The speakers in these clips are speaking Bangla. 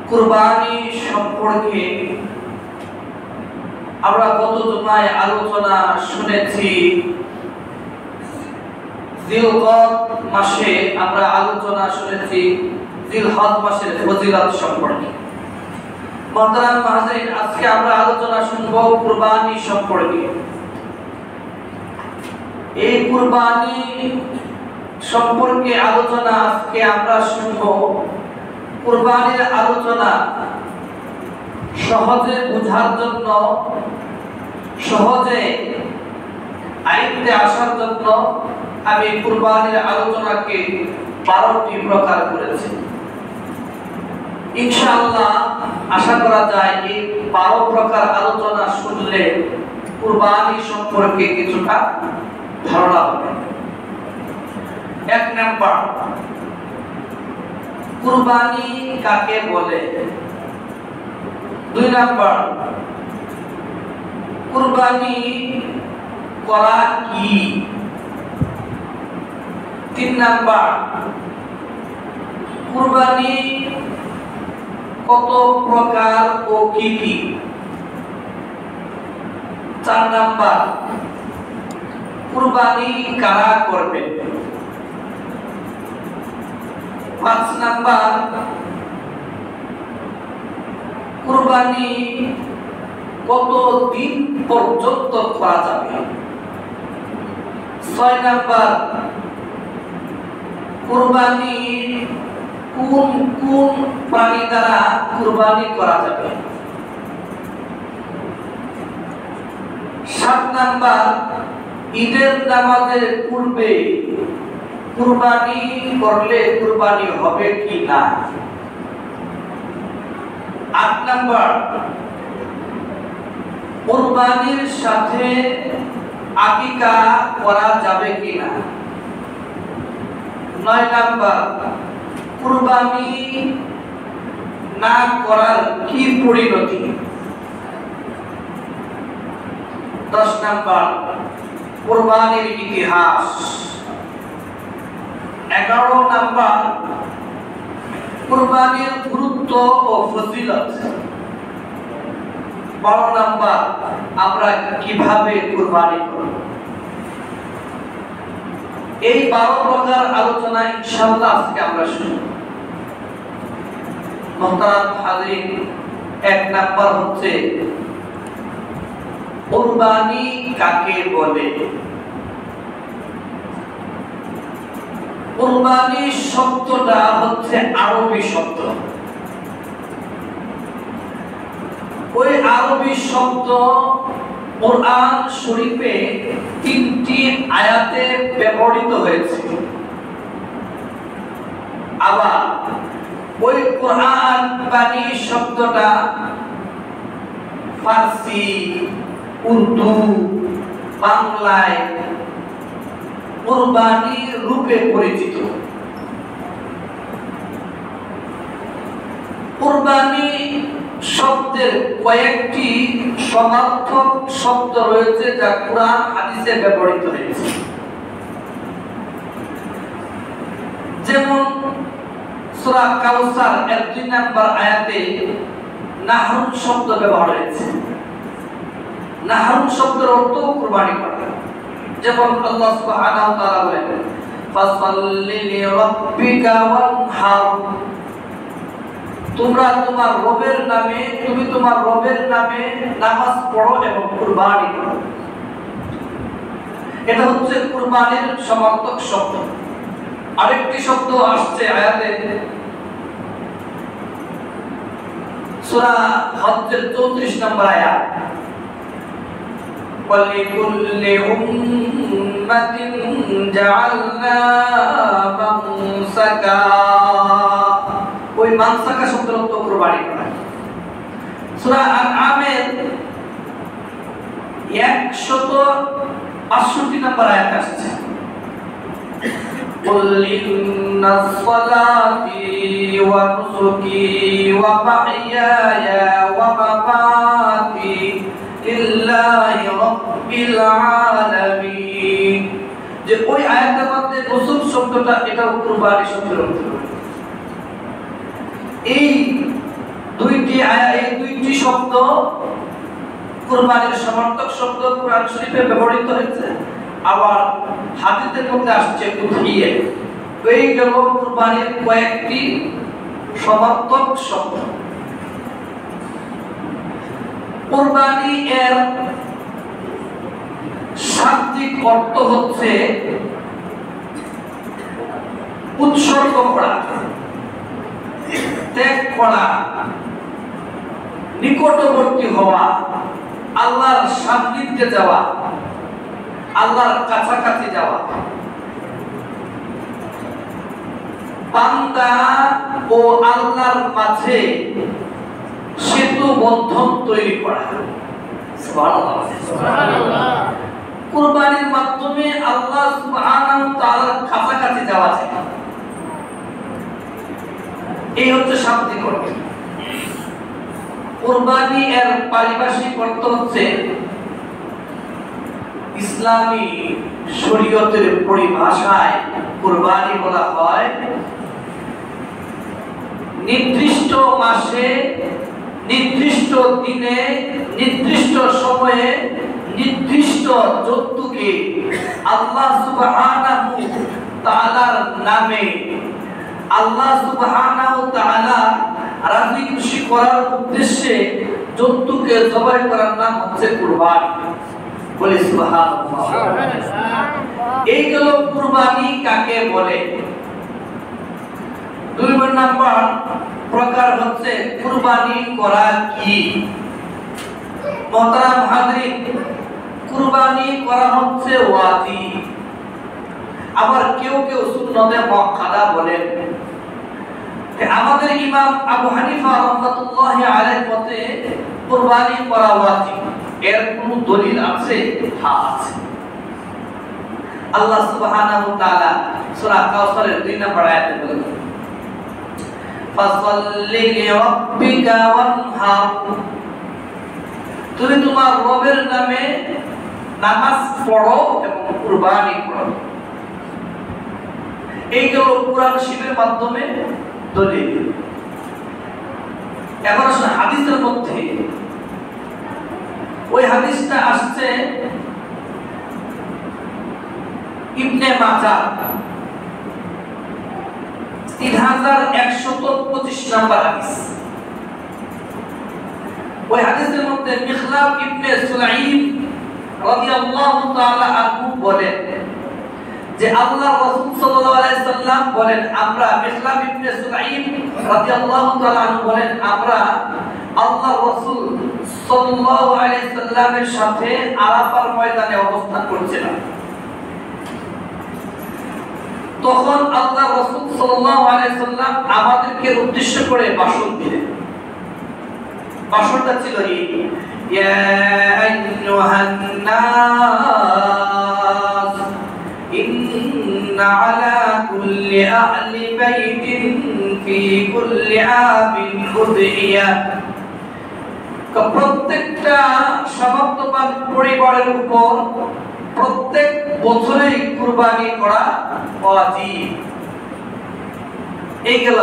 কুরবানি সম্পর্কে আমরা গত জুমায় আলোচনা শুনেছি। জিলহজ মাসে আমরা আলোচনা শুনেছি জিলহজ মাসের ফজিলত সম্পর্কে। মুহতারাম মুহাজিরিন, আজকে আমরা আলোচনা শুনব কুরবানি সম্পর্কে। এই কুরবানি সম্পর্কে আলোচনা আজকে আমরা শুনব। কুরবানির আলোচনা সহজে বোঝার জন্য, সহজে আইনতে আসার জন্য আমি কুরবানির আলোচনাকে 12টি প্রকার করেছি। ইনশাআল্লাহ আশা করা যায় এই 12 প্রকার আলোচনা শুনলে কুরবানি সম্পর্কে কিছুটা ধারণা হবে। 1 নাম্বার, কুরবানি কাকে বলে। 2 নাম্বার, কুরবানি করা কি। 3 নাম্বার, কুরবানি কত প্রকার ও কি কি। 4 নাম্বার, কুরবানি কারা করবে। 5 নাম্বার, কুরবানি কত দিন পর্যন্ত করা যাবে। 6 নাম্বার, কুরবানি কোন কোন প্রাণী দ্বারা কুরবানি করা যাবে। 7 নাম্বার, ঈদের নামাজের পূর্বে কুরবানি করলে কুরবানি হবে কি না। 8 নাম্বার, কুরবানির সাথে আকিকা করা যাবে কি না। 9 নাম্বার, কুরবানি না করার কি পরিণতি। 10 নাম্বার, কুরবানির ইতিহাস। 11 নাম্বার, কুরবানির গুরুত্ব ও ফজিলত। 12 নাম্বার, আমরা কিভাবে কুরবানি করব। এই 12 প্রকার আলোচনা ইনশাআল্লাহ আজকে আমরা শুনব। মুহতারাম হাজিরিন, 1 নাম্বার হচ্ছে কুরবানি কাকে বলে। কুরবানি শব্দটা হচ্ছে আরবি শব্দ। ওই আরবি শব্দ কোরআন শরীফে 3টি আয়াতে ব্যবহৃত হয়েছে। আবার ওই কোরআন বাণী শব্দটা ফার্সি, উর্দু, বাংলায় কুরবানি রূপে পরিচিত। কুরবানি শব্দের কয়েকটি সমার্থক শব্দ রয়েছে যা কুরআন হাদিসে ব্যবহৃত হয়েছে। যেমন সূরা কাউসার এর 2 নম্বর আয়াতে নাহরুন শব্দ ব্যবহার হয়েছে। নাহরুন শব্দের অর্থ কুরবানি করা। যেমন আল্লাহ সুবহানাহু ওয়া তাআলা বলেন, ফাসাল্লি লিরাব্বিকা ওয়ানহার, তোমরা তোমার রবের নামে, তুমি তোমার রবের নামে নামাজ পড়ো এবং কুরবানি করো। এটা হচ্ছে কুরবানির সমার্থক শব্দ। আরেকটি শব্দ আসছে আয়াতে, সূরা হজ্জের 34 নম্বর আয়াত, ওয়ালিকুল্লি উম্মাতিন জাআলনা মানসাকা। ওই মানসাকা শব্দের অর্থ কুরবানি করা। সূরা আনআমের 165 নম্বর আয়াত আসছে, কুল ইন্নাস সালাতি ওয়া নুসুকি ওয়া মাহইয়ায়া ওয়া মামাতি লিল্লাহি রাব্বিল আলামিন। যে ওই আয়াতের মধ্যে নুসুক শব্দটা, এটা কুরবানি শব্দের অর্থ। এই এই দুইটি শব্দ কুরবানির সমর্থক শব্দ কোরআন শরীফে ব্যবহৃত হয়েছে, আবার হাদিসের মধ্যে আসছে উদহিয়া। এই গেল কুরবানির কয়েকটি সমর্থক শব্দ। কুরবানি এর শাব্দিক অর্থ হচ্ছে উৎসর্গ করা, ত্যাগ করা, নিকটবর্তী হওয়া, আল্লাহর সান্নিধ্যে যাওয়া, আল্লাহর কাছাকাছি যাওয়া, বান্দা ও আল্লাহর মাঝে সেতু বন্ধন তৈরি করা। সুবহানাল্লাহ। কুরবানির মাধ্যমে আল্লাহ সুবহানাহু ওয়া তাআলার কাছাকাছি যাওয়া যায়, এই হচ্ছে শাব্দিক অর্থ। কুরবানি এর পারিভাষিক অর্থ হচ্ছে ইসলামী শরীয়তের পরিভাষায় কুরবানি বলা হয় নির্দিষ্ট মাসে, নির্দিষ্ট দিনে, নির্দিষ্ট সময়ে, নির্দিষ্ট জন্তুকে আল্লাহ সুবহানাহু তাআলার নামে, আল্লাহ সুবহানাহু তাআলা রাজি খুশি করার উদ্দেশ্যে জন্তুকে জবাই করার নাম হচ্ছে কুরবানি। বলি সুবহানাল্লাহ। এই গেল কুরবানি কাকে বলে। 2 নম্বর প্রকার হচ্ছে কুরবানি করা কি। মুহতারাম হাজরিন, কুরবানি করা হচ্ছে ওয়াজিব, আবার কেউ কেউ সুন্নতে মুআক্কাদা বলেন। আমাদের ইমাম আবু হানিফা রাহমাতুল্লাহি আলাইহির মতে কুরবানি করা ওয়াজিব। এর কোনো দলিল আছে? হ্যাঁ আছে। আল্লাহ সুবহানাহু ওয়া তাআলা সূরা কাউসারের 2 নম্বর আয়াতে বলেন, ফাসাল্লি লিরাব্বিকা ওয়ানহার, তুমি তোমার রবের নামে নামাজ পড়ো এবং কুরবানি করো। এই গেল কুরআন শরীফের মাধ্যমে দলিল। এখন আসলে হাদিসের মধ্যে ওই হাদিসটা আসছে ইবনে মাজাহ 3125 নম্বর হাদিস। ওই হাদিসের মধ্যে মিখলাব ইবনে সুলাইম রাদিয়াল্লাহু তাআলা আনহু বলেন যে আল্লাহর রাসূল সাল্লাল্লাহু আলাইহি সাল্লাম বলেন, আমরা মিখলাব ইবনে সুলাইম রাদিয়াল্লাহু তাআলা আনহু বলেন, আমরা আল্লাহর রাসূল সাল্লাল্লাহু আলাইহি সাল্লামের সাথে আরাফার ময়দানে অবস্থান করছিলাম। তখন আল্লাহর রাসূল সাল্লাল্লাহু আলাইহি সাল্লাম আমাদেরকে উদ্দেশ্য করে ভাষণ দিলেন। ভাষণটা ছিল এই, ইয়া আইয়ুহান নাস ইন্না আলা কুল্লি আহলি বাইতিন ফি কুল্লি আমিন উদহিয়া, প্রত্যেকটা সমাপ্তবান পরিবারের উপর প্রত্যেক বছরেই কুরবানি করা ওয়াজিব। এই গেল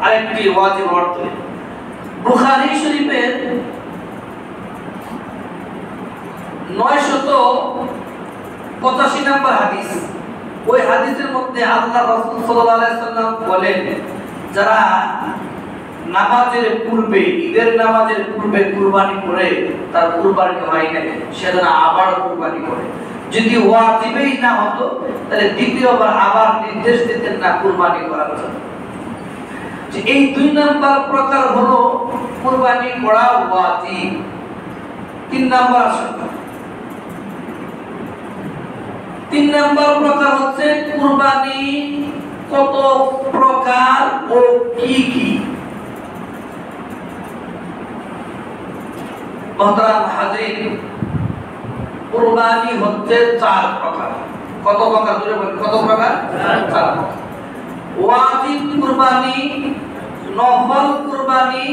আরেকটি ওয়াজিব অর্থ। বুখারী শরীফের 985 নম্বর হাদিস। ওই হাদিসের মধ্যে আল্লাহ রাসূল সাল্লাল্লাহু আলাইহি সাল্লাম বলেন, যারা নামাজের পূর্বে, ঈদের নামাজের পূর্বে কুরবানি করে তার কুরবানি হয় না, সে যেন আবার কুরবানি করে। যদি ওয়াজিবই না হতো তাহলে দ্বিতীয়বার আবার নির্দেশ দিতেন না কুরবানি করার জন্য। যে এই 2 নম্বর প্রকার হলো কুরবানি করা ওয়াজিব। 3 নম্বর আসে। 3 নম্বর প্রকার হচ্ছে কুরবানি কত প্রকার ও কি কি। মুহতারাম হাজির, কুরবানি হচ্ছে 4 প্রকার। কত প্রকার? জোরে বলেন, কত প্রকার? 4 প্রকার। ওয়াজিব কুরবানি, নফল কুরবানি,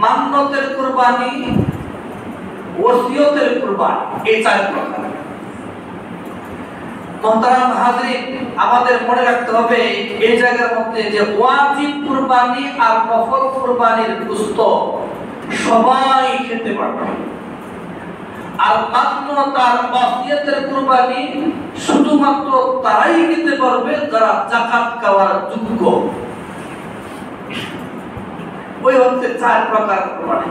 মান্নতের কুরবানি, ওসিয়তের কুরবানি, এই 4 প্রকার। মুহতারাম হাজরিন, আমাদের মনে রাখতে হবে এই জায়গার মধ্যে যে ওয়াজিব কুরবানি আর নফল কুরবানির গোশত সবাই খেতে পারবে, আর মাত্র তার ওয়াসিয়তের কুরবানি শুধুমাত্র তারাই খেতে পারবে যারা যাকাত খাওয়ার যোগ্য। ওই হচ্ছে 4 প্রকার কুরবানি।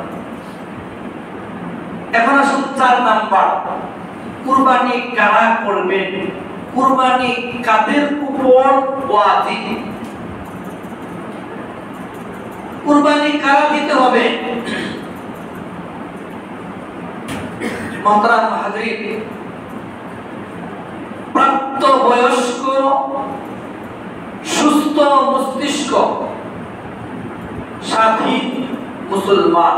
এখন আসুন 4 নাম্বার, কুরবানি কারা করবেন, কুরবানি কাদের উপর ওয়াজিব, কুরবানি কারা দিতে হবে। মুহতারাম হাজরিন, প্রাপ্তবয়স্ক সুস্থ মস্তিষ্ক স্বাধীন মুসলমান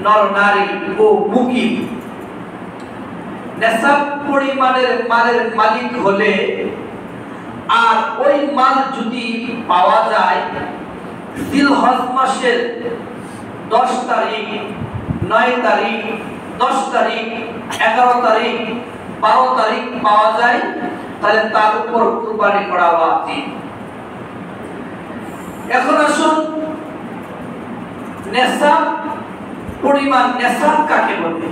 নর নারী ও মুকিম নেশাব পরিমাণের মালের মালিক হলে, আর ওই মাল যদি পাওয়া যায় জিলহজ মাসের 10 তারিখ, 9 তারিখ, 10 তারিখ, 11 তারিখ, 12 তারিখ পাওয়া যায়, তাহলে তার উপর কুরবানি করা ওয়াজিব। এখন আসুন নেশাব পরিমাণ, নেশাব কাকে বলে,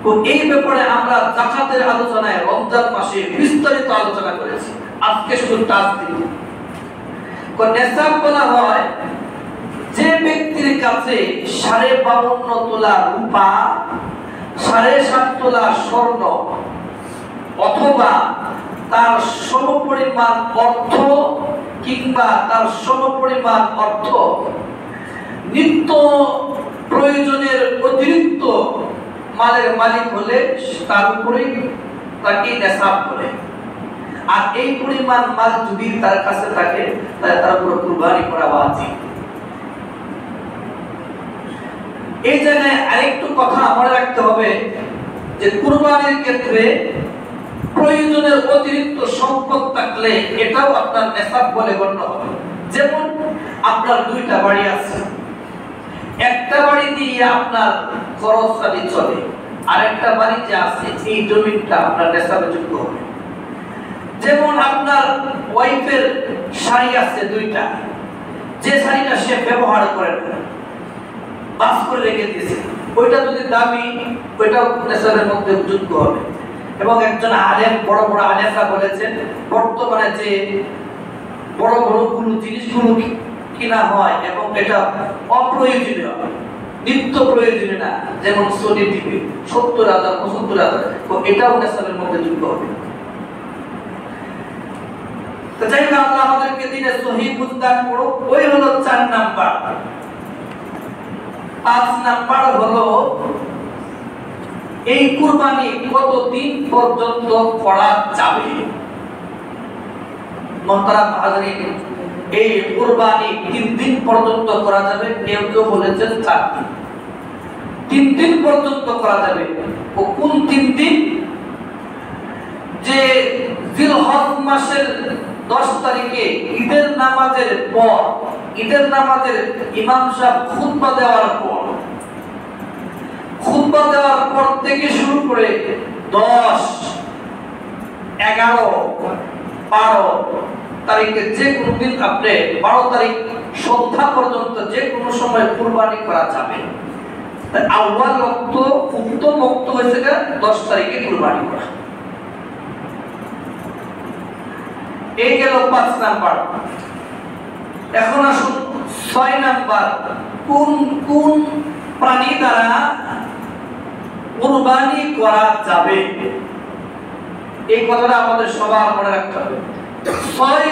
তো এই ব্যাপারে আমরা যাকাতের আলোচনায় রমজান মাসে বিস্তারিত আলোচনা করেছি। আজকে শুধু টাচ দিই। নেশাব বলা হয় যে ব্যক্তির কাছে 52.5 তোলা রূপা, 7.5 তোলা স্বর্ণ অথবা তার সমপরিমাণ অর্থ কিংবা তার সমপরিমাণ অর্থ নিত্য প্রয়োজনের অতিরিক্ত মালের মালিক হলে তার উপরে তাকে নেশাব বলে। আর এই পরিমাণ মাল যদি তার কাছে থাকে তাহলে তার উপর কুরবানি করা ওয়াজিব। এই জায়গায় আরেকটু কথা মনে রাখতে হবে যে কুরবানির ক্ষেত্রে প্রয়োজনের অতিরিক্ত সম্পদ থাকলে এটাও আপনার নেশাব বলে গণ্য হবে। যেমন আপনার 2টা বাড়ি আছে, একটা বাড়ি দিয়ে আপনার খরচপাতি চলে, আরেকটা বাড়ি যে আছে এই জমিটা আপনার নেশাবে যোগ্য হবে। যেমন আপনার ওয়াইফের শাড়ি আছে 2টা, যে শাড়িটা সে ব্যবহার করে না, বাস করে রেখে দিয়েছে, ওইটা যদি দামি, ওইটাও নেশাবের মধ্যে যোগ্য হবে। এবং একজন আলেম, বড় বড় আলেমরা বলেছেন বর্তমানে যে বড় বড় জিনিসগুলো কিনা হয় এবং এটা অপ্রয়োজনীয়, নিত্য প্রয়োজনীয় না, যেমন সোনি টিভি 70,000 75,000, তো এটাও নেশাবের মধ্যে যোগ্য হবে। তো যাই হোক, আল্লাহ আমাদেরকে দিনে সহিহ বুঝদান করো। ওই হলো 4 নাম্বার। 5 নাম্বার হলো এই কুরবানি কতদিন পর্যন্ত করা যাবে। মুহতারাম হাজরিন, এই কুরবানি 3 দিন পর্যন্ত করা যাবে, কেউ কেউ বলেছেন 4 দিন। 3 দিন পর্যন্ত করা যাবে। ও কোন 3 দিন? যে জিলহজ মাসের 10 তারিখে ঈদের নামাজের পর, ঈদের নামাজের ইমাম সাহেব খুতবা দেওয়ার পর, খুতবা দেওয়ার পর থেকে শুরু করে 10, 11, 12 তারিখে যে কোনো দিন, আপনি 12 তারিখ সন্ধ্যা পর্যন্ত যে কোনো সময় কুরবানি করা যাবে। আউয়াল ওয়াক্ত, উত্তম ওয়াক্ত হয়েছে 10 তারিখে কুরবানি করা। এই গেল 5 নাম্বার। এখন আসুন 6 নাম্বার, কোন কোন প্রাণী দ্বারা কুরবানি করা যাবে। এই কথাটা আমাদের সবার মনে রাখতে হবে। 6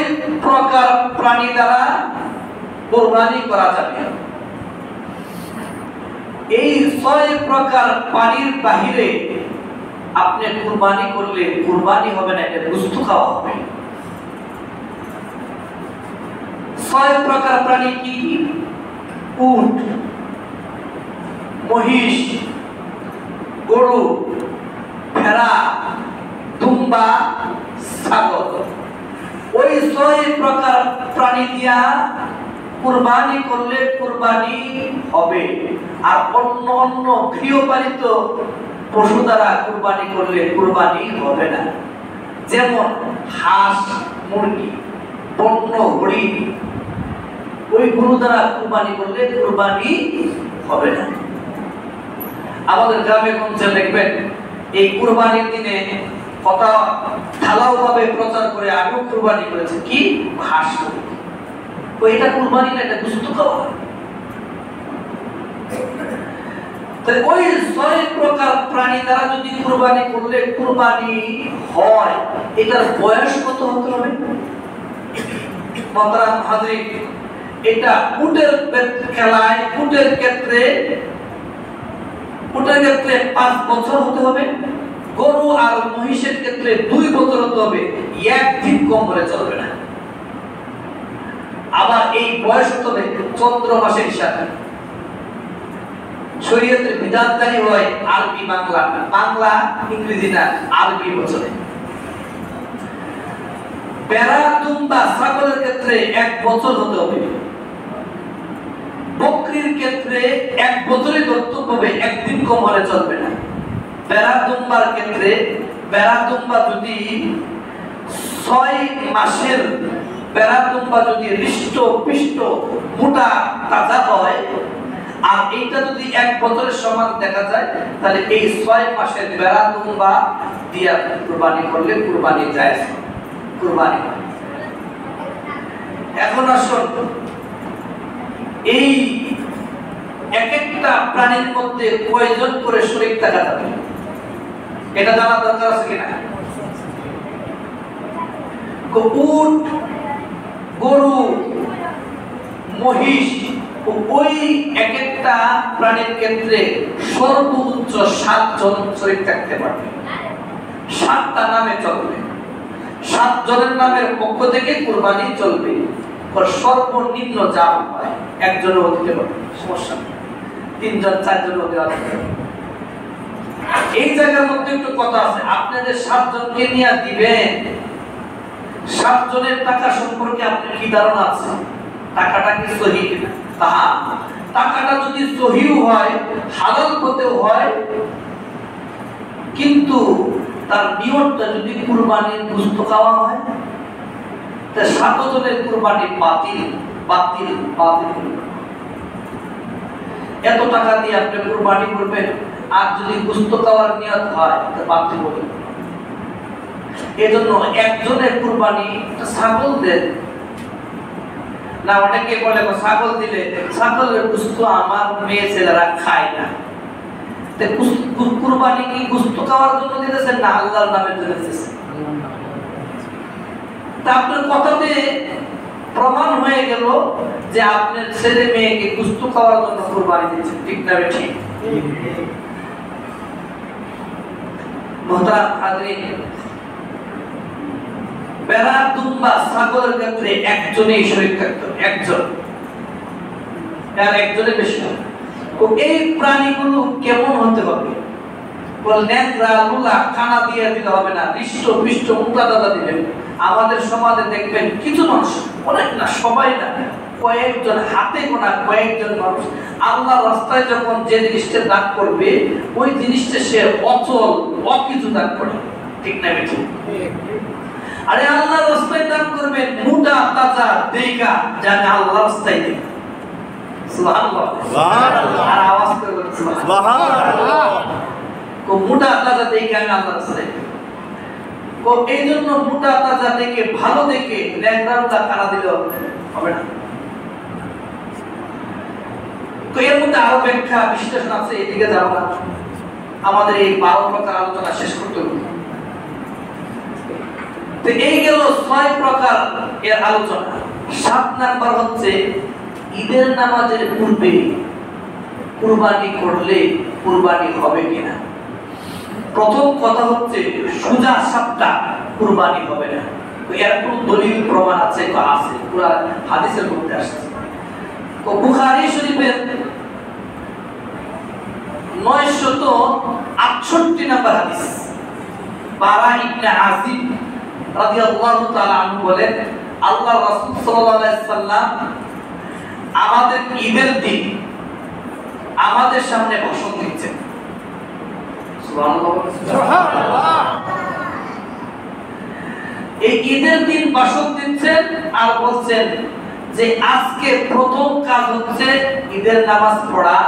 প্রকার প্রাণী দ্বারা কুরবানি করা যাবে। এই 6 প্রকার প্রাণীর বাহিরে আপনি কুরবানি করলে কুরবানি হবে না, এটা গোশত খাওয়া হবে। 6 প্রকার প্রাণী কি কি? উট, মহিষ, গরু, ভেড়া, দুম্বা, ছাগল। ওই 6 প্রকার প্রাণী দিয়া কুরবানি করলে কুরবানি হবে। আর অন্য অন্য গৃহপালিত পশু দ্বারা কুরবানি করলে কুরবানি হবে না। যেমন হাঁস, মুরগি, বন্য হরিণ, ওইগুলো দ্বারা কুরবানি করলে কুরবানি হবে না। আমাদের গ্রামে গঞ্জে দেখবেন এই কুরবানির দিনে কথা ঢালাও ভাবে প্রচার করে আমিও কুরবানি করেছি, কি হাঁস, ওইটা কুরবানি না, এটা গোশত খাওয়া। তাহলে ওই 6 প্রকার প্রাণী দ্বারা যদি কুরবানি করলে কুরবানি হয়, এটার বয়স কত হতে হবে? মোহতারাম হাজরিন, এটা উটের খেলায়, উটের ক্ষেত্রে 5 বছর হতে হবে, গরু আর মহিষের ক্ষেত্রে 2 বছর হতে হবে, একদিন কম করে চলবে না। আবার এই বয়স হতে হবে চন্দ্র মাসের হিসাবে। শরীয়তের বিধানকারী হয় আরবি বাংলা, বাংলা ইংরেজি না, আরবি বছরে। বেড়া, দুম্বা, ছাগলের ক্ষেত্রে 1 বছর হতে হবে, বকরির ক্ষেত্রে 1 বছরই ধরতে হবে, একদিন কম হলে চলবে না। বেড়া দুম্বার ক্ষেত্রে, বেড়া দুম্বা যদি 6 মাসের বেড়া দুম্বা যদি হৃষ্ট পিষ্ট মোটা তাজা হয়, আর এইটা যদি 1 বছরের সমান দেখা যায়, তাহলে এই 6 মাসের বেড়া দুম্বা দিয়া কুরবানি করলে কুরবানি জায়েজ, কুরবানি। এখন আসুন, এই এক একটা প্রাণীর মধ্যে কয়জন করে শরীক থাকা যাবে এটা জানা দরকার আছে কিনা? উট, গরু, মহিষ, ওই এক একটা প্রাণীর ক্ষেত্রে সর্বোচ্চ 7 জন শরীক থাকতে পারবে। 7টা নামে চলবে, 7 জনের নামের পক্ষ থেকে কুরবানি চলবে। সর্বনিম্ন যা হয় 1 জনের হতে পারে, সমস্যা নেই, 3 জন 4 জন হতে পারে। এই জায়গার মধ্যে একটু কথা আছে, আপনাদের 7 জনকে নিয়ে দিবেন, 7 জনের টাকা সম্পর্কে আপনার কি ধারণা আছে? টাকাটা কি সহি কিনা? তাহা টাকাটা যদি সহিও হয়, হালাল পথেও হয়, কিন্তু তার নিয়তটা যদি কুরবানির গোশত খাওয়া হয়, তা 7 জনের কুরবানি বাতিল, বাতিল, বাতিল। এত টাকা দিয়ে আপনি কুরবানি করবেন, আর যদি গোশত খাওয়ার নিয়ত হয় তা বাতিল হবে। এজন্য একজনের কুরবানি ছাগল দেন না। অনেকে বলে ছাগল দিলে, ছাগলের গোশত আমার মেয়ে ছেলেরা খায় না। কুরবানি কি গোশত খাওয়ার জন্য দিতেছেন না আল্লাহর নামে দিতেছেন? তা আপনার কথাতে প্রমাণ হয়ে গেল যে আপনার ছেলে মেয়েকে গোশত খাওয়ার জন্য কুরবানি দিচ্ছেন, ঠিক না? ঠিক। মোহতারাম হাজরিন, বেড়া, দুম্বা, ছাগলের ক্ষেত্রে একজনেই শরীক থাকতো, একজন, আর একজনের বেশি হবে। এই প্রাণীগুলো কেমন হতে হবে? ন্যাংরা, লুলা, কানা দিয়ে দিতে হবে না, হৃষ্ট পিষ্ট মোটা দাদা দিবেন। আমাদের সমাজে দেখবেন কিছু মানুষ, অনেক না, সবাই না, কয়েকজন, হাতে গোনা কয়েকজন মানুষ আল্লাহর রাস্তায় যখন যে জিনিসটা দান করবে, ওই জিনিসটা সে অচল, অকিছু দান করে, ঠিক না? ঠিক। আরে আল্লাহর রাস্তায় দান করবেন, মোটা তাজা দেখা জানে আল্লাহর রাস্তায় দিন। সুবহানাল্লাহ, সুবহানাল্লাহ, আর আওয়াজ করে বলুন সুবহানাল্লাহ। কো মোটা তাজা দেখা আমি আল্লাহর রাস্তায় দিই। কো এই জন্য মোটা তাজা দেখে, ভালো দেখে ল্যাংড়াটা কানা দিলে হবে না। তো এর মধ্যে আরো ব্যাখ্যা বিশ্লেষণ আছে, এদিকে যাব না, আমাদের এই 12 প্রকার আলোচনা শেষ করতে হবে। তো এই গেল 6 প্রকার এর আলোচনা। 7 নাম্বার হচ্ছে ঈদের নামাজের পূর্বে কুরবানি করলে কুরবানি হবে কিনা। প্রথম কথা হচ্ছে সোজা সাপটা কুরবানি হবে না। তো এর কোন দলিল প্রমাণ আছে? আছে, পুরো হাদিসের মধ্যে আসছে। তো বুখারী শরীফের 968 নম্বর হাদিস, বারা ইবনে আজিব রাদিয়াল্লাহু তাআলা আনহু বলেন, আল্লাহর রাসূল সাল্লাল্লাহু আলাইহি সাল্লাম আমাদের ঈদের দিন আমাদের সামনে ভাষণ দিচ্ছেন। সুবহানাল্লাহ, সুবহানাল্লাহ। এই ঈদের দিন ভাষণ দিচ্ছেন আর বলছেন যে আজকে প্রথম কাজ হচ্ছে ঈদের নামাজ পড়া,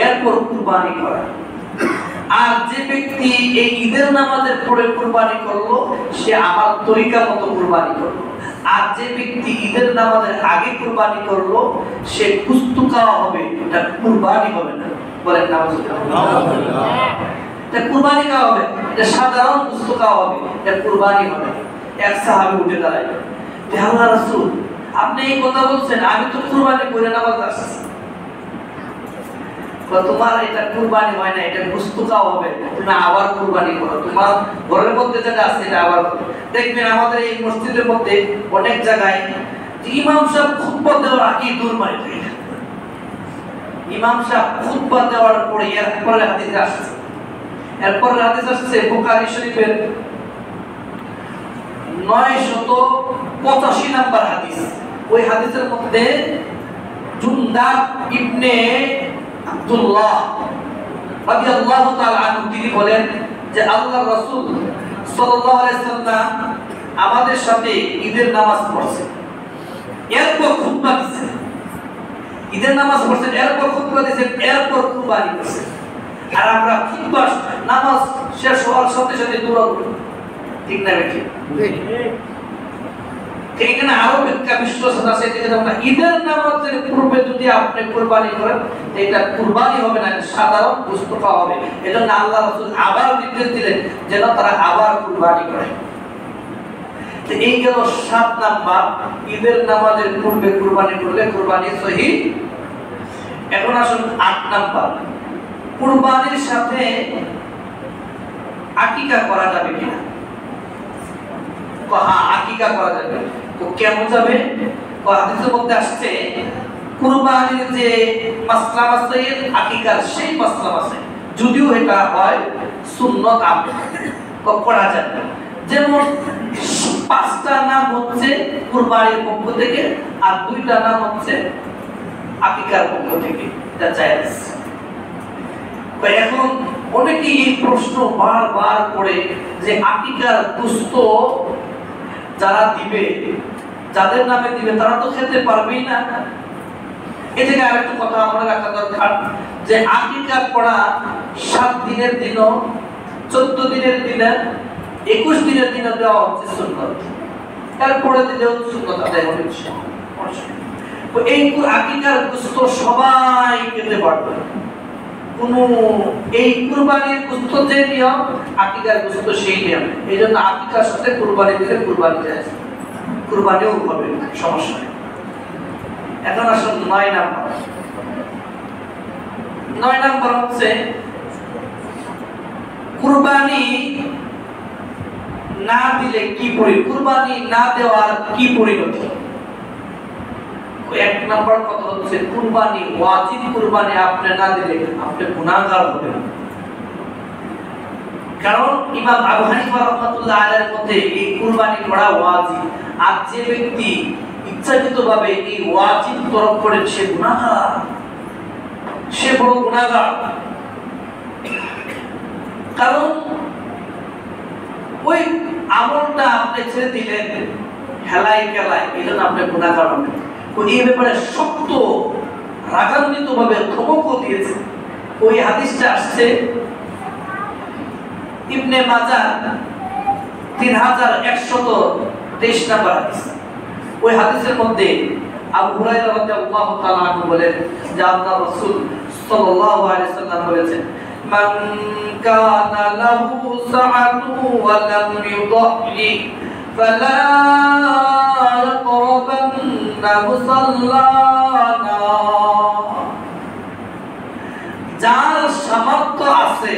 এরপর কুরবানি করা। আর যে ব্যক্তি এই ঈদের নামাজের পরে কুরবানি করলো সে আমার তরিকা মতো কুরবানি করলো। আর যে ব্যক্তি ঈদের নামাজের আগে কুরবানি করলো সে কুস্তু খাওয়া হবে, এটা কুরবানি হবে না। বলেন নাউজুবিল্লাহ। এটা কুরবানি খাওয়া হবে, এটা সাধারণ কুস্তু খাওয়া হবে, এটা কুরবানি হবে। এক সাহাবী উঠে দাঁড়ায়, হে আল্লাহর রাসূল, আপনি এই কথা বলছেন, আমি তো কুরবানি করে নামাজ আসছি। তোমার এটা কুরবানি হয় না, এটা কুস্তু খাওয়া হবে, তুমি আবার কুরবানি করো। তোমার ঘরের মধ্যে যেটা আছে এটা আবার দেখবেন। আমাদের এই মসজিদের মধ্যে অনেক জায়গায় ইমাম সাহেব খুতবা দেওয়ার আগে দূর মারে দেয়। ইমাম সাহেব খুতবা দেওয়ার পরে এরপরে হাদিস আসছে, এরপরে হাদিস আসছে বুখারী শরীফের 985 নাম্বার হাদিস। ওই হাদিসের মধ্যে জুনদাব ইবনে আব্দুল্লাহ রাদিয়াল্লাহু তাআলা আনহু তিনি বলেন যে আল্লাহর রাসূল সাল্লাল্লাহু আলাইহি সাল্লাম আমাদের সাথে ঈদের নামাজ পড়ছেন, এরপর খুতবা দিয়েছেন। ঈদের নামাজ পড়ছেন, এরপর খুতবা দিয়েছেন, এরপর কুরবানি করেছেন। আর আমরা খুতবা নামাজ শেষ হওয়ার সাথে সাথে দৌড়াবো, ঠিক না বেঠিক? এখানে আরো একটা বিশ্বাস আছে যে আমরা ঈদের নামাজের পূর্বে যদি আপনি কুরবানি করেন এটা কুরবানি হবে না, সাধারণ গোশত খাওয়া হবে। এজন্য আল্লাহ রাসূল আবার নির্দেশ দিলেন যেন তারা আবার কুরবানি করে। তো এই গেল 7 নাম্বার, ঈদের নামাজের পূর্বে কুরবানি করলে কুরবানি সহিহ। এখন আসুন 8 নাম্বার, কুরবানির সাথে আকিকা করা যাবে কিনা? হ্যাঁ, আকিকা করা যাবে। তো কেমন যাবে? হাদিসের মধ্যে আসছে কুরবানির যে মাসলা আছে আকিকার সেই মাসলা আছে, যদিও এটা হয় সুন্নত করা যাবে। যেমন 5টা নাম হচ্ছে কুরবানির পক্ষ থেকে আর 2টা নাম হচ্ছে আকিকার পক্ষ থেকে, এটা জায়েজ। এখন অনেকেই এই প্রশ্ন বারবার করে যে আকিকার গোশত যারা দিবে, যাদের নামে দিবে তারা তো খেতে পারবেই না। এ থেকে আরেকটা কথা মনে রাখা দরকার যে আকিকা করা 7 দিনের দিনও, 14 দিনের দিনে, 21 দিনের দিনে দেওয়া হচ্ছে সুন্নাত। তারপরে দিলেও সুন্নাত আদায় হবে ইনশাআল্লাহ। এই আকিকার গোশত সবাই খেতে পারবে। এই কুরবানির গোশত যে নিয়ম, আকিকার গোশত সেই নিয়ম। এইজন্য আকিকার সাথে কুরবানি দিলে কুরবানি যায়, কুরবানিও হবে, সমস্যা নেই। এখন আসুন 9 নাম্বার। 9 নাম্বার হচ্ছে কুরবানি না দিলে কি কুরবানি না দেওয়ার কি পরিণতি? 1 নাম্বার কথা হচ্ছে কুরবানি ওয়াজিব, কুরবানি আপনি না দিলে আপনি গুনাহগার হবেন। কারণ ইমাম আবু হানিফা রাহমাতুল্লাহ আলাইহির মতে এই কুরবানি করা ওয়াজিব। আর যে ব্যক্তি ইচ্ছাকৃতভাবে এই ওয়াজিব তরক করে সে গুনাহগার, সে বড় গুনাহগার। কারণ ওই আমলটা আপনি ছেড়ে দিলেন হেলাই খেলায়, এজন্য আপনি গুনাহগার হবেন। এই ব্যাপারে শক্ত রাগান্বিত ভাবে ধমকও দিয়েছে। ওই হাদিসটা আসছে ইবনে মাজাহ 3123 নম্বর হাদিস। ওই হাদিসের মধ্যে আবু হুরায়রা রাদিয়াল্লাহু তাআলা আনহু বলেন যে আল্লাহর রাসূল সাল্লাল্লাহু আলাইহি সাল্লাম বলেছেন, মান কানা লাহু সাআতু ওয়া লাম ইউদাহি ফালা ইয়াকরাবান্না মুসাল্লানা। যার সামর্থ্য আছে,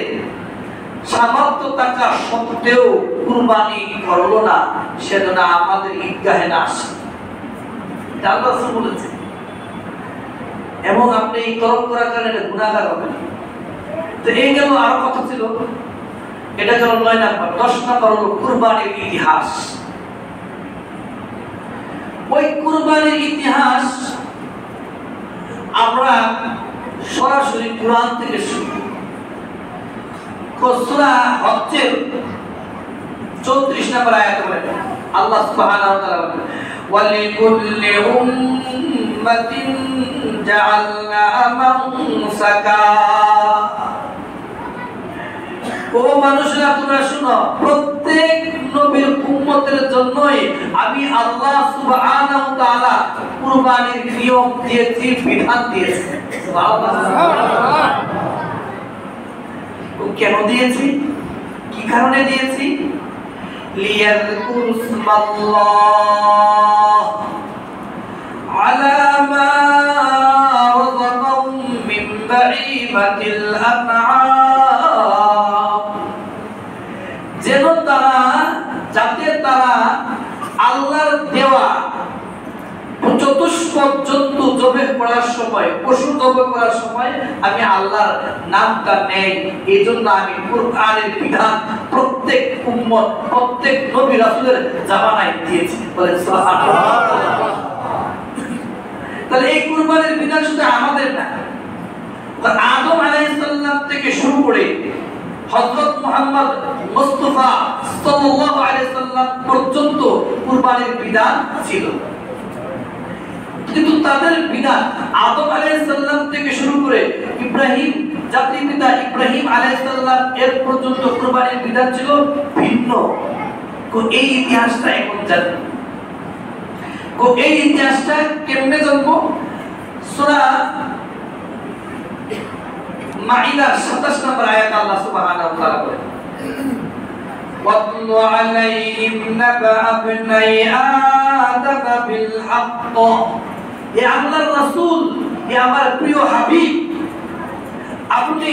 সামর্থ্য থাকা সত্ত্বেও কুরবানি করলো না, সেজন্য আমাদের ঈদগাহে না আসে, আল্লাহ রাসূল বলেছেন। এবং আপনি এই তরক করার কারণে গুনাহগার হবেন। তো এই গেল, আরো কথা ছিল, এটা গেল 9 নাম্বার। 10 নাম্বার হলো কুরবানির ইতিহাস। ওই কুরবানির ইতিহাস আমরা সরাসরি কোরআন থেকে শুনি। সূরা হজ্জের 34 নম্বর আয়াতে বলে, আল্লাহ সুবহানাহু ওয়া তাআলা বলেন ওয়ালিকুল্লি উম্মাতিন জাআলনা মানসাকা। ও মানুষরা তোমরা শুনো, প্রত্যেক নবীর উম্মতের জন্যই আমি আল্লাহ সুবহানাহু ওয়া তাআলা কুরবানির নিয়ম দিয়েছি, বিধান দিয়েছি। সুবহানাল্লাহ। কেন দিয়েছি, কি কারণে দিয়েছি? লিয়াযকুরু ইসমাল্লাহ আলা মা রাযাকাহুম মিন বাহিমাতিল আনআম, যেন তারা, যাতে তারা আল্লাহর দেওয়া চতুষ্পদ জন্তু জবে করার সময়, পশু জবে করার সময় আমি আল্লাহর নামটা নেই। এই জন্য আমি কুরআনের বিধান প্রত্যেক উম্মত, প্রত্যেক নবী রাসূলের জামানায় দিয়েছি। বলেন সুবহানাল্লাহ। তাহলে এই কুরবানির বিধান শুধু আমাদের না, আদম আলাইহিস সালাম থেকে শুরু করে হযরত মুহাম্মদ মুস্তাফা সাল্লাল্লাহু আলাইহি সাল্লাম পর্যন্ত কুরবানির বিধান ছিল। কিন্তু তাদের বিধান আদম আলাইহিস সালাম থেকে শুরু করে ইব্রাহিম, জাতির পিতা ইব্রাহিম আলাইহিস সালাম এর পর্যন্ত কুরবানির বিধান ছিল ভিন্ন। এই ইতিহাসটা এখন জানি, এই ইতিহাসটা কেমনে জানবো? সূরা মাইদার 27 নম্বর আয়াত আল্লাহ সুবহানাহু ওয়া তাআলা বলেন وَاتْلُ عَلَيْهِمْ نَبَأَ ابْنَيْ آدَمَ بِالْحَقِّ। হে আল্লাহর রাসূল, হে আমার প্রিয় হাবিব, আপনি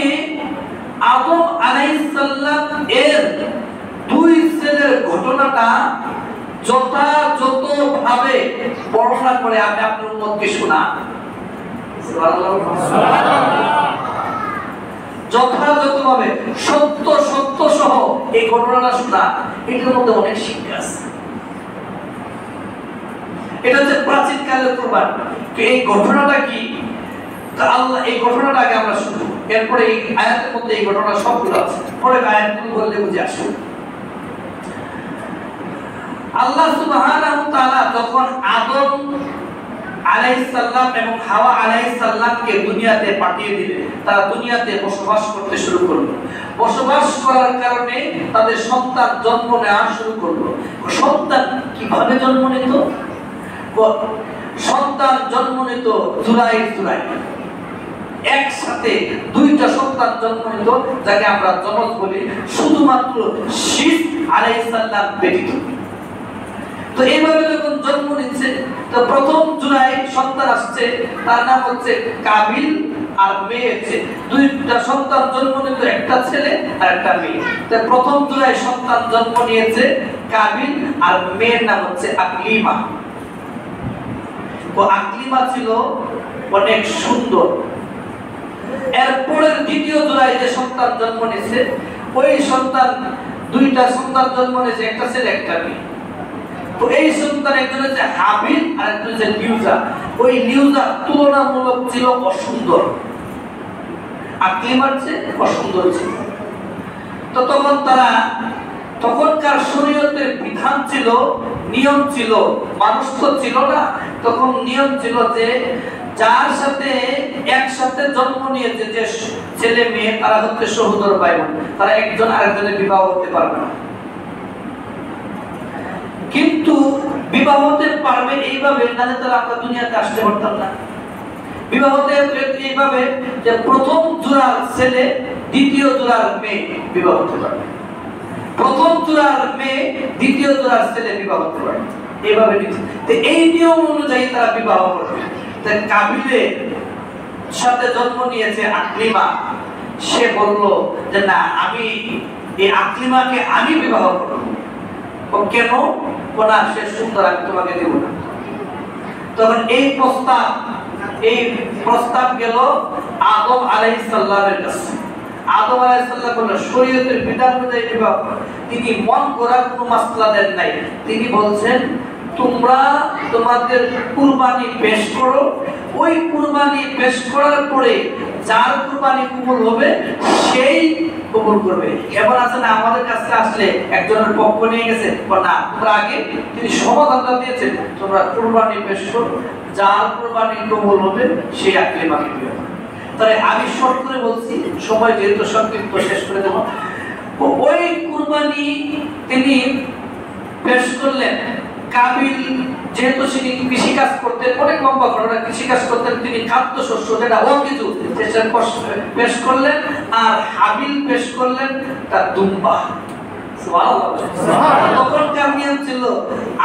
আদম আলাইহিস সালাম এর দুই ছেলের ঘটনাটা যথাযথভাবে বর্ণনা করে আপনি আপনার উম্মতকে শোনান। সুবহানাল্লাহ। যথাযথভাবে সত্য সত্য সহ এই ঘটনাটা শোনা, এটার মধ্যে অনেক শিক্ষা আছে। এটা হচ্ছে প্রাচীন কালের কুরবান। তো এই ঘটনাটা কি, আল্লাহ এই ঘটনাটাকে আমরা শুনবো, এরপরে এই আয়াতের মধ্যে এই ঘটনা সবগুলো আছে, পরে আয়াতগুলো বললে বুঝে আসবে। আল্লাহ সুবহানাহু ওয়া তাআলা যখন আদম আলাইহিস সালাম এবং হাওয়া আলাইহিস সালামকে দুনিয়াতে পাঠিয়ে দিলেন, তারা দুনিয়াতে বসবাস করতে শুরু করলো। বসবাস করার কারণে তাদের সন্তান জন্ম নেওয়া শুরু করলো। সন্তান কিভাবে জন্ম নিত? সন্তান জন্ম নিত জুলাই জুলাই, একসাথে দুইটা সন্তান জন্ম নিত, যাকে আমরা জমজ বলি, শুধুমাত্র শীত আলাইহিস সালাম ব্যতীত। তো এইভাবে যখন জন্ম নিচ্ছে, তো প্রথম জুলাই সন্তান আসছে, তার নাম হচ্ছে কাবিল আর মেয়ে। দুইটা সন্তান জন্ম নিত, একটা ছেলে আর একটা মেয়ে। তো প্রথম জুলাই সন্তান জন্ম নিয়েছে কাবিল, আর মেয়ের নাম হচ্ছে আকলিমা। ও আকলিমা ছিল অনেক সুন্দর। এরপরের দ্বিতীয় জুলাই যে সন্তান জন্ম নিয়েছে, ওই সন্তান, দুইটা সন্তান জন্ম নিয়েছে, একটা ছেলে একটা মেয়ে। তো এই সন্তান একজন হচ্ছে হাবিল আর একজন হচ্ছে লিউজা। ওই লিউজা তুলনামূলক ছিল অসুন্দর, আকলিমার চেয়ে অসুন্দর ছিল। তো তখন তারা, তখনকার শরীয়তের বিধান ছিল, নিয়ম ছিল, মানুষ তো ছিল না, তখন নিয়ম ছিল যে যার সাথে একসাথে জন্ম নিয়েছে যে ছেলে মেয়ে, তারা হচ্ছে সহোদর ভাই বোন, তারা একজন আরেকজনের বিবাহ হতে পারবে না। কিন্তু বিবাহ হতে পারবে এইভাবে, নাহলে তারা আমরা দুনিয়াতে আসতে পারতাম না। বিবাহ হতে এইভাবে যে প্রথম জোড়ার ছেলে দ্বিতীয় জোড়ার মেয়ে বিবাহ হতে পারবে, প্রথম জোড়ার মেয়ে দ্বিতীয় জোড়ার ছেলে বিবাহ হতে পারবে, এইভাবে। তো এই নিয়ম অনুযায়ী তারা বিবাহ করবে। তাই কাবিলের সাথে জন্ম নিয়েছে আকলিমা। সে বলল যে না, আমি এই আকলিমাকে আমি বিবাহ করব। কেন? না, সে সুন্দর, আমি তোমাকে দেব না। তখন এই প্রস্তাব গেল আদম আলাইহিস সালামের কাছে। আদম আলাইহিস সালাম বললেন শরীয়তের বিধান অনুযায়ী বিবাহ। তিনি মন গড়া কোনো মাসলা দেন নাই। তিনি বলছেন তোমরা তোমাদের কুরবানি পেশ করো, ওই কুরবানি পেশ করার পরে যার কুরবানি কবুল হবে সেই কবুল করবে। এমন আছে না আমাদের কাছে আসলে একজনের পক্ষ নিয়ে গেছে, না তোমরা আগে তিনি সমাধানটা দিয়েছেন, তোমরা কুরবানি পেশ করো, যার কুরবানি কবুল হবে সেই আকলিমা দিবে। তাই আমি শর্ট করে বলছি, সময় যেহেতু সংক্ষিপ্ত শেষ করে দেব। ওই কুরবানি তিনি পেশ করলেন। কাবিল যেহেতু তিনি কৃষিকাজ করতেন, অনেক লম্বা ঘটনা, কৃষিকাজ করতেন, তিনি খাদ্যশস্য যেটা অকিছু পেশ করলেন, আর হাবিল পেশ করলেন তার দুম্বা। তখনকার নিয়ম ছিল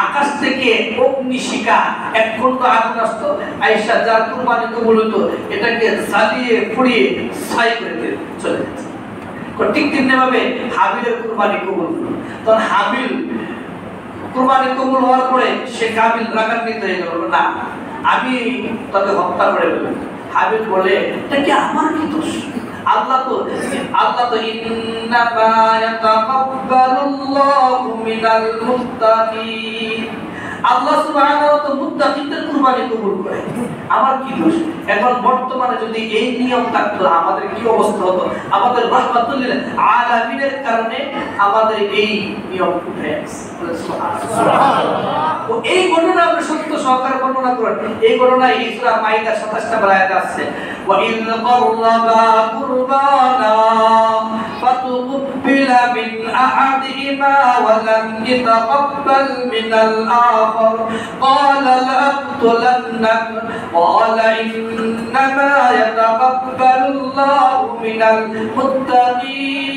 আকাশ থেকে অগ্নিশিখা এক খণ্ড আগুন আসতো, আয়েশা যার কুরবানি কবুল হতো এটাকে জ্বালিয়ে পুড়িয়ে ছাই করে দিয়ে চলে যেত। ঠিক তেমনি ভাবে হাবিলের কুরবানি কবুল হলো। তখন হাবিল কুরবানি কবুল হওয়ার পরে সে কাবিল রাগান্বিত হয়ে গেল, না আমি তাকে হত্যা করে ফেলব। হাবিল বলে এটা কি আমার কি দোষ? আল্লাহ তো ইন্নামা ইয়াতাকাব্বালুল্লাহু মিনাল মুত্তাকিন, আল্লাহ সুবহানাহু ওয়া তাআলা মুত্তাকিনদের কুরবানি কবুল করে, আমার কি দোষ? এখন বর্তমানে যদি এই নিয়ম থাকতো আমাদের কি অবস্থা হতো? আমাদের রাহমাতুল লিল আলামিনের কারণে আমাদের এই নিয়ম উঠে আসছে। সুবহানাল্লাহ। ও এই ঘটনা আমরা সত্য সহকারে বর্ণনা করেন। এই ঘটনা এই সূরা মাইদা 27 নম্বর আয়াতে আছে, ওয়া ইয ক্বাররাবা কুরবানা ফাতুকবিলা মিন আহাদিহিমা ওয়া লাম ইয়াতাকাব্বাল মিনাল আখার ক্বালা লা'aqtulannak ক্বালা ইন্নামা ইয়াতাকাব্বালুল্লাহু মিনাল মুত্তাকিন।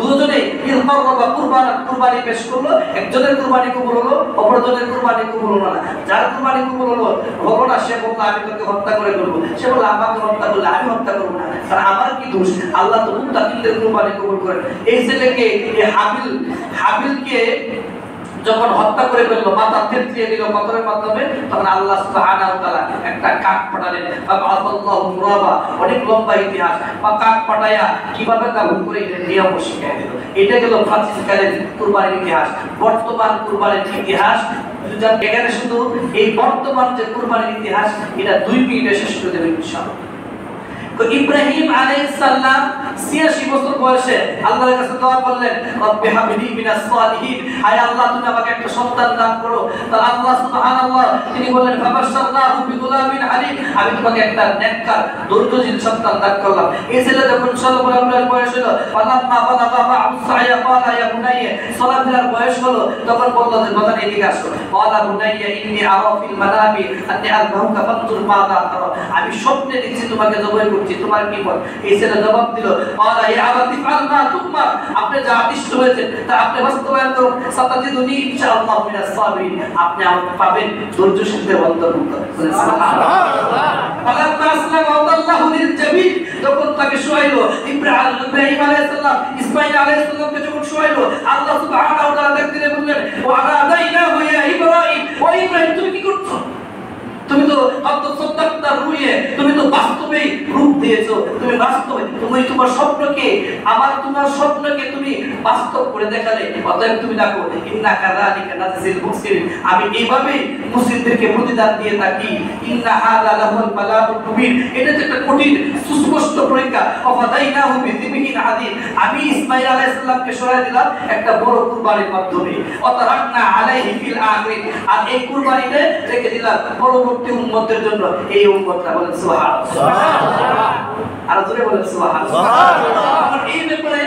দুজনে কুরবানি পেশ করলো, একজনের কুরবানি কবুল হলো, অপরজনের কুরবানি কবুল হলো না। যার কুরবানি কবুল হলো না, সে বলল আমি তোকে হত্যা করে ফেলবো। সে বলল আমাকে হত্যা করলে আমি হত্যা করবো না, কারণ আমার কি দোষ? আল্লাহ তো মুত্তাকিনদের কুরবানি কবুল করেন। এই ছেলেকে হাবিলকে যখন হত্যা করে ফেললো, মাথা থেতলিয়ে দিল পাথরের মাধ্যমে, তখন আল্লাহ সুবহানাহু ওয়া তাআলা একটা কাক পাঠালেন। আল্লাহু মুরাবা, অনেক লম্বা ইতিহাস। বা কাক পাঠায়া কিভাবে তা ভুল করে নিয়ম শিখিয়ে দিল। এটা গেল প্রাচীনকালের কুরবানির ইতিহাস। বর্তমান কুরবানির ইতিহাস এখানে শুধু এই বর্তমান যে কুরবানির ইতিহাস, এটা 2 মিনিটে শেষ করে দেবেন ইনশাআল্লাহ। তো ইব্রাহিম আলাইহিস সালাম 86 বছর বয়সে আল্লাহর কাছে দোয়া করলেন, রব্বি হাবলি মিনাস সালিহিন, হায় আল্লাহ তুমি আমাকে একটা সন্তান দান করো। তাহলে আল্লাহ সুবহানাল্লাহ তিনি বললেন, ফাবাশশারনাহু বিগুলামিন আলিম, আমি তোমাকে একটা নেককার ধৈর্যশীল সন্তান দান করলাম। এই ছেলে যখন 16 বছর বয়স হলো, ফালাম্মা বালাগা মা'আহু সা'য়া ক্বালা ইয়া বুনাইয়া, সালাতের বয়স হলো, তখন বলল যে বাবা এদিকে আসো। ক্বালা বুনাইয়া ইন্নী আরা ফিল মানামি আন্নী আযবাহুকা ফানজুর মাযা তারা, আমি স্বপ্নে দেখছি তোমাকে জবাই করছি, তোমার কি বল? এই ছেলে জবাব দিল, ক্বালা ইয়া আবাতি ফাল মা তুমার, আপনি যা আদেশ হয়েছে তা আপনি বাস্তবায়ন করুন, সাতাজিদুনি ইনশাআল্লাহ মিনাস সাবিরিন, আপনি আমাকে পাবেন ধৈর্যশীলদের অন্তর্ভুক্ত। সুবহানাল্লাহ। ফালাম্মা আসলামা আল্লাহু লিল জাবিন, যখন তাকে শোয়াইলো, ইব্রাহিম আলাইহিস সালাম ইসমাঈল আলাইহিস সালামকে যখন শোয়াইলো, আল্লাহ সুবহানাহু ওয়া তাআলা দেখতে বললেন, ওয়া আদাইনাহু ইয়া ইব্রাহিম, ও ইব্রাহিম তুমি কি করছো? তুমি তো আত্মসত্তাকতা রুয়ে, তুমি তো বাস্তবেই রূপ দিয়েছো, তুমি বাস্তবে তুমি তোমার স্বপ্নকে তোমার স্বপ্নকে তুমি বাস্তব করে দেখালে। অতএব তুমি দেখো, ইন্না কাযালিকা নাজিল মুহসিনিন, আমি এইভাবেই মুহসিনদেরকে প্রতিদান দিয়ে থাকি। ইন্না হাযা লাহুল বালাগুল মুবিন, এটা তো একটা কঠিন সুস্পষ্ট পরীক্ষা। ওয়াদাইনাহু বিযিবহিন আযীম, আমি ইসমাঈল আলাইহিস সালামকে সরাই দিলাম একটা বড় কুরবানির মাধ্যমে। ওয়াতারাকনা আলাইহি ফিল আখিরিন, আর এই কুরবানিতে রেখে দিলাম পরবর্তী উম্মতের জন্য। এই উম্মতটা বলেন সুবহানাল্লাহ, আর জোরে বলেন সুবহানাল্লাহ। এই ব্যাপারে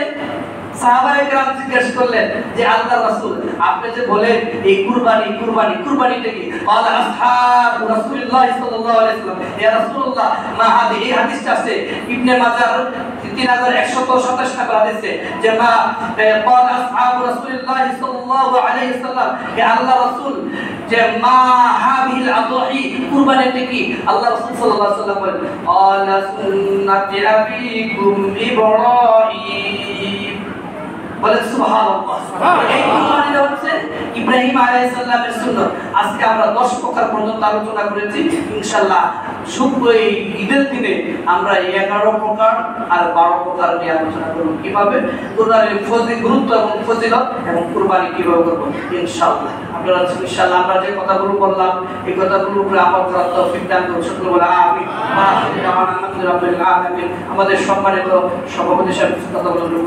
সাহাবায়ে কেরাম জিজ্ঞেস করলেন যে আল্লাহর রাসূল আপনি যে বলেন এই কুরবানিটা কি? ক্বালা আসহাবু রাসূলিল্লাহ সাল্লাল্লাহু আলাইহি ওয়াসাল্লাম, ইয়া রাসূলুল্লাহ মা হাদি, এই হাদিসটা আছে ইবনে মাজাহ 3127 নম্বর হাদিসে, যে মা ক্বালা আসহাবু রাসূলিল্লাহ সাল্লাল্লাহু আলাইহি ওয়াসাল্লাম, হে আল্লাহর রাসূল যে মা হাদিল আদহি, কুরবানিটা কি? আল্লাহ রাসূল সাল্লাল্লাহু আলাইহি ওয়াসাল্লাম বলেন, ক্বালা সুন্নাতি আবিকুম ইব্রাহিম, বলেন সুবহানাল্লাহ। এই কুরবানিটা হচ্ছে ইব্রাহিম আলাইহিস সালামের সুন্নাত আজকে আমরা 10 প্রকার পর্যন্ত আলোচনা করেছি। ইনশাআল্লাহ শুক্র এই ঈদের দিনে আমরা 11 প্রকার আর 12 প্রকার নিয়ে আলোচনা করব, কিভাবে কুরবানির গুরুত্ব এবং ফজিলত এবং কুরবানি কিভাবে করব ইনশাআল্লাহ। আপনারা ইনশাআল্লাহ আমরা যে কথাগুলো বললাম এই কথাগুলোর উপরে আমল করার তৌফিক দান করুন। সকলে বলে আমিন। আলহামদুলিল্লাহ রাব্বিল আলামিন। আমাদের সম্মানিত সভাপতি সাহেব কথা বলার জন্য